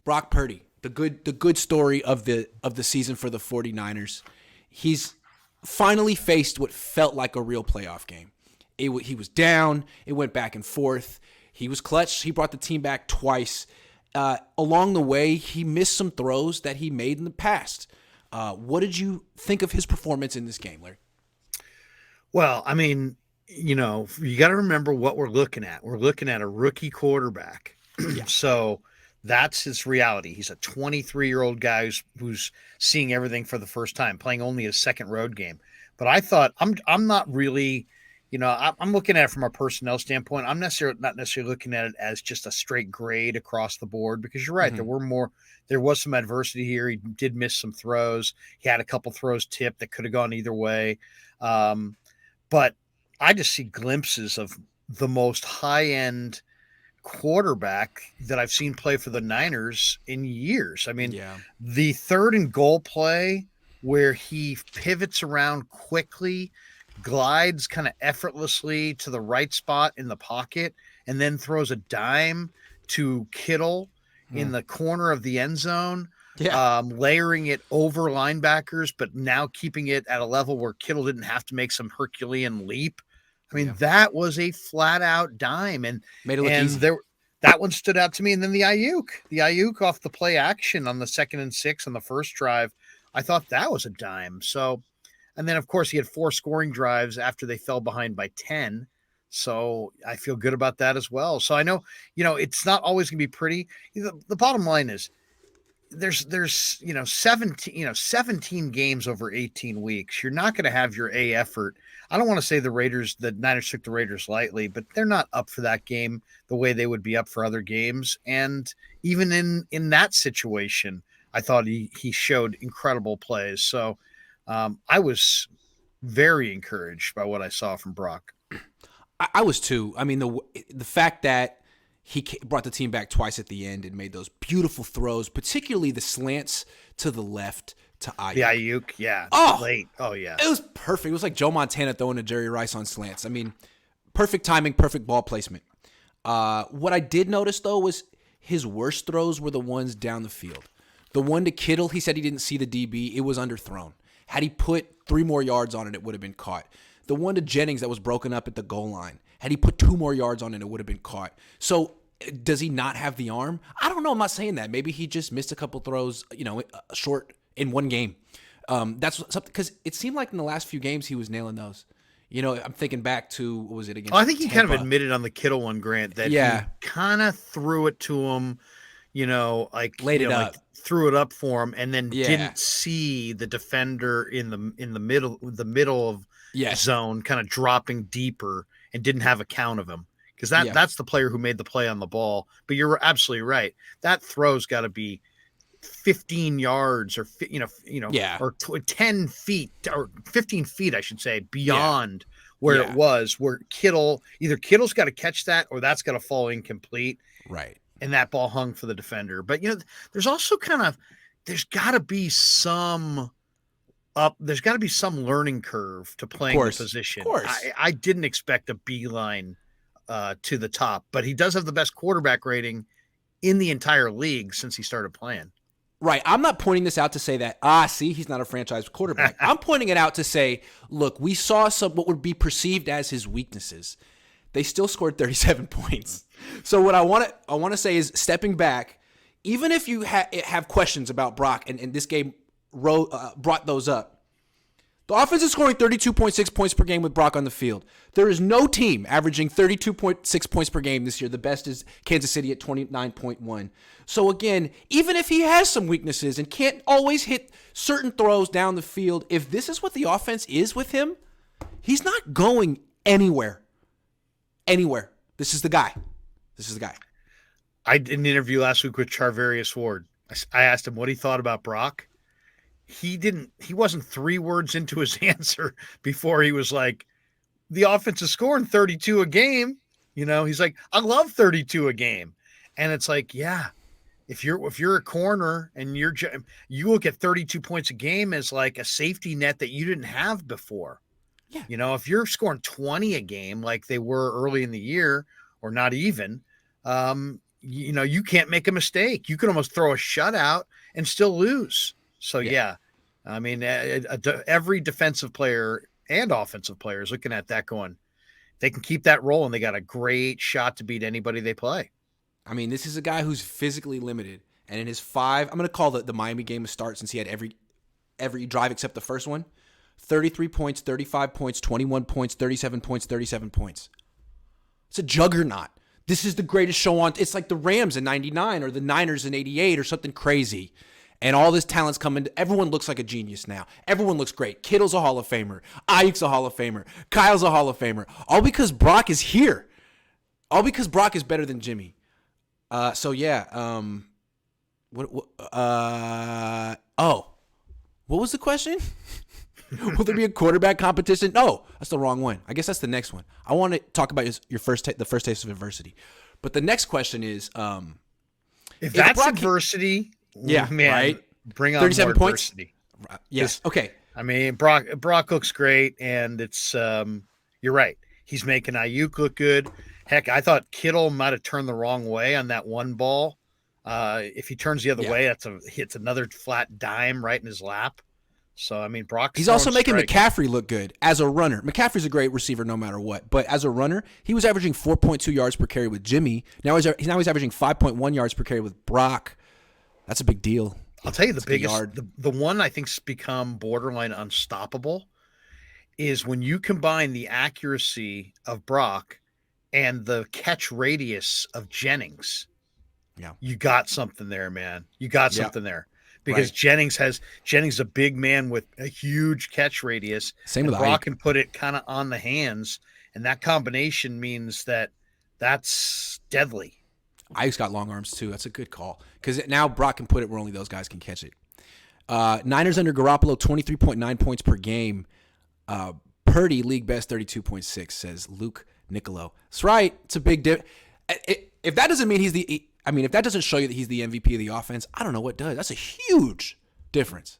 Brock Purdy, the good story of the season for the 49ers. He's finally faced what felt like a real playoff game. He was down. It went back and forth. He was clutch. He brought the team back twice. Along the way, he missed some throws that he made in the past. What did you think of his performance in this game, Larry? Well, I mean, you got to remember what we're looking at. We're looking at a rookie quarterback. Yeah. So that's his reality. He's a 23-year-old guy who's seeing everything for the first time, playing only his second road game. But I thought I'm not really, I'm looking at it from a personnel standpoint. I'm not necessarily looking at it as just a straight grade across the board, because you're right. Mm-hmm. There was some adversity here. He did miss some throws. He had a couple throws tipped that could have gone either way. But I just see glimpses of the most high-end quarterback that I've seen play for the Niners in years. I mean, the 3rd and goal play where he pivots around quickly, glides kind of effortlessly to the right spot in the pocket, and then throws a dime to Kittle in the corner of the end zone, layering it over linebackers, but now keeping it at a level where Kittle didn't have to make some Herculean leap. I mean, that was a flat out dime, and made it look easy. That one stood out to me. And then the Ayuk off the play action on the 2nd and 6 on the first drive, I thought that was a dime. So, and then of course he had 4 scoring drives after they fell behind by 10. So I feel good about that as well. So I know, it's not always gonna be pretty. The bottom line is there's 17 games over 18 weeks. You're not going to have your A effort. I don't want to say the Niners took the Raiders lightly, but they're not up for that game the way they would be up for other games. And even in that situation, I thought he showed incredible plays. So I was very encouraged by what I saw from Brock. I was too. I mean, the fact that he brought the team back twice at the end and made those beautiful throws, particularly the slants to the left to Ayuk. The Ayuk, yeah. Late. Oh, yeah. It was perfect. It was like Joe Montana throwing to Jerry Rice on slants. I mean, perfect timing, perfect ball placement. What I did notice, though, was his worst throws were the ones down the field. The one to Kittle, he said he didn't see the DB. It was underthrown. Had he put 3 more yards on it, it would have been caught. The one to Jennings that was broken up at the goal line, had he put 2 more yards on it, it would have been caught. So does he not have the arm? I don't know. I'm not saying that. Maybe he just missed a couple throws, short in one game. That's something, because it seemed like in the last few games he was nailing those. I'm thinking back to, what was it against I think he Tampa. kind of admitted on the Kittle one, Grant, that he kind of threw it to him, laid it up. Threw it up for him, and then didn't see the defender in the middle of zone, kind of dropping deeper, and didn't have a count of him, because that's the player who made the play on the ball. But you're absolutely right. That throw's got to be 15 yards or 10 feet or 15 feet, I should say, beyond where it was, where Kittle's got to catch that, or that's got to fall incomplete. Right. And that ball hung for the defender. But, there's also there's got to be some learning curve to playing the position. Of course. I didn't expect a beeline to the top, but he does have the best quarterback rating in the entire league since he started playing. Right. I'm not pointing this out to say that, he's not a franchise quarterback. I'm pointing it out to say, look, we saw what would be perceived as his weaknesses. They still scored 37 points. So what I want to say is, stepping back, even if you have questions about Brock, and this game brought those up, the offense is scoring 32.6 points per game with Brock on the field. There is no team averaging 32.6 points per game this year. The best is Kansas City at 29.1. So again, even if he has some weaknesses and can't always hit certain throws down the field, if this is what the offense is with him, he's not going anywhere. This is the guy. I did an interview last week with Charvarius Ward. I asked him what he thought about Brock. He wasn't 3 words into his answer before he was like, the offense is scoring 32 a game. He's like, I love 32 a game. And it's like, yeah, if you're a corner and you look at 32 points a game as like a safety net that you didn't have before. Yeah. If you're scoring 20 a game like they were early in the year, or not even, you can't make a mistake. You can almost throw a shutout and still lose. So yeah, I mean, every defensive player and offensive player is looking at that going, they can keep that rolling. They got a great shot to beat anybody they play. I mean, this is a guy who's physically limited, and in his 5, I'm going to call the Miami game a start since he had every drive except the first one. 33 points, 35 points, 21 points, 37 points, 37 points. It's a juggernaut. This is the greatest show on. It's like the Rams in 99 or the Niners in 88 or something crazy. And all this talent's coming. Everyone looks like a genius now. Everyone looks great. Kittle's a Hall of Famer. Ayuk's a Hall of Famer. Kyle's a Hall of Famer. All because Brock is here. All because Brock is better than Jimmy. So yeah. What was the question? Will there be a quarterback competition? No, that's the wrong one. I guess that's the next one. I want to talk about the first taste of adversity. But the next question is, if that's Brock adversity, yeah, man, right? Bring on 37 more points. Adversity. Yes. Okay. I mean, Brock looks great, and it's you're right. He's making Ayuk look good. Heck, I thought Kittle might have turned the wrong way on that one ball. If he turns the other way, it's another flat dime right in his lap. So, I mean, Brock. He's also making McCaffrey look good as a runner. McCaffrey's a great receiver no matter what. But as a runner, he was averaging 4.2 yards per carry with Jimmy. Now he's averaging 5.1 yards per carry with Brock. That's a big deal. I'll tell you the biggest, the one I think's become borderline unstoppable is when you combine the accuracy of Brock and the catch radius of Jennings. Yeah. You got something there, man. You got something there. Because Jennings is a big man with a huge catch radius. Same with Brock Ayuk. can put it kind of on the hands, and that combination means that's deadly. Ayuk's got long arms too. That's a good call because now Brock can put it where only those guys can catch it. Niners under Garoppolo, 23.9 points per game. Purdy, league best, 32.6, says Luke Nicolo. That's right. It's a big dip. If that doesn't mean if that doesn't show you that he's the MVP of the offense, I don't know what does. That's a huge difference.